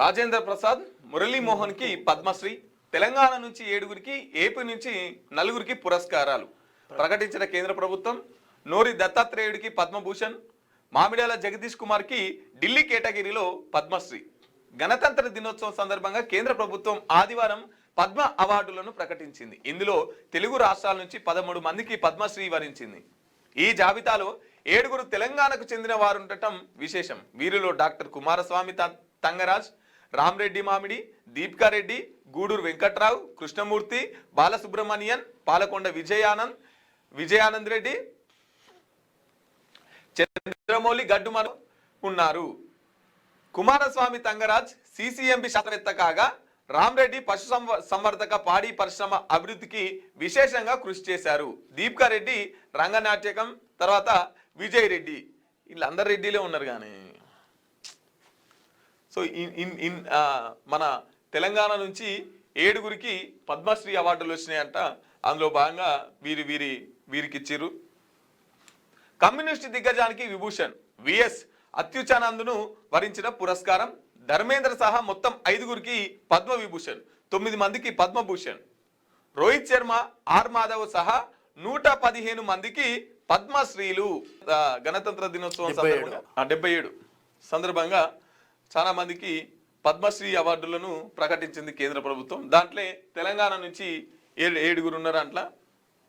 రాజేంద్ర ప్రసాద్, మురళీమోహన్ కి పద్మశ్రీ, తెలంగాణ నుంచి 7గురికి, ఏపీ నుంచి 4గురికి పురస్కారాలు ప్రకటించిన కేంద్ర ప్రభుత్వం. నోరి దత్తాత్రేయుడికి పద్మభూషణ్, మామిడాల జగదీష్ కుమార్ కి ఢిల్లీ కేటగిరీలో పద్మశ్రీ. గణతంత్ర దినోత్సవం సందర్భంగా కేంద్ర ప్రభుత్వం ఆదివారం పద్మ అవార్డులను ప్రకటించింది. ఇందులో తెలుగు రాష్ట్రాల నుంచి 13 మందికి పద్మశ్రీ వరించింది. ఈ జాబితాలో 7గురు తెలంగాణకు చెందిన వారు ఉండటం విశేషం. వీరిలో డాక్టర్ కుమారస్వామి తంగరాజ్, రామ్రెడ్డి మామిడి, దీపికారెడ్డి, గూడూరు వెంకట్రావు, కృష్ణమూర్తి, బాలసుబ్రహ్మణ్యన్, పాలకొండ విజయానంద్ రెడ్డి, చంద్రమౌళి గడ్డుమను ఉన్నారు. కుమారస్వామి తంగరాజ్ సిసిఎంబి శాస్త్రవేత్త కాగా, రామ్రెడ్డి పశు సంవర్ధక పాడి పరిశ్రమ అభివృద్ధికి విశేషంగా కృషి చేశారు. దీపికారెడ్డి రంగనాట్యకం, తర్వాత విజయ్ రెడ్డి, వీళ్ళందరు రెడ్డిలే ఉన్నారు. కానీ సో మన తెలంగాణ నుంచి 7గురికి పద్మశ్రీ అవార్డులు వచ్చినాయంట. అందులో భాగంగా వీరికి ఇచ్చిర్రు. కమ్యూనిస్ట్ దిగ్గజానికి విభూషణ్, విఎస్ అత్యుచానందును వరించిన పురస్కారం. ధర్మేంద్ర సహా మొత్తం 5గురికి పద్మ విభూషణ్, 9 మందికి పద్మభూషణ్. రోహిత్ శర్మ, ఆర్ మాధవ్ సహా 115 మందికి పద్మశ్రీలు. గణతంత్ర దినోత్సవం 77 సందర్భంగా చాలా మందికి పద్మశ్రీ అవార్డులను ప్రకటించింది కేంద్ర ప్రభుత్వం. దాంట్లో తెలంగాణ నుంచి 7గురు ఉన్నారు. అట్లా